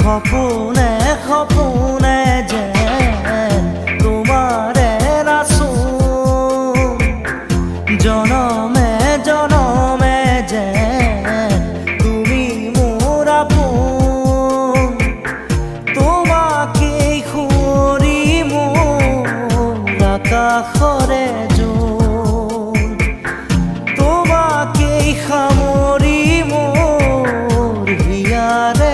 খপনে খপনে যেন তোমারে রাসো জনমে জনমে যেন তুমি মোর আপন তোমাকে খুঁড়ি মোর আকাশরে জোন তোমাকে সামৰি মোর হিয়াৰে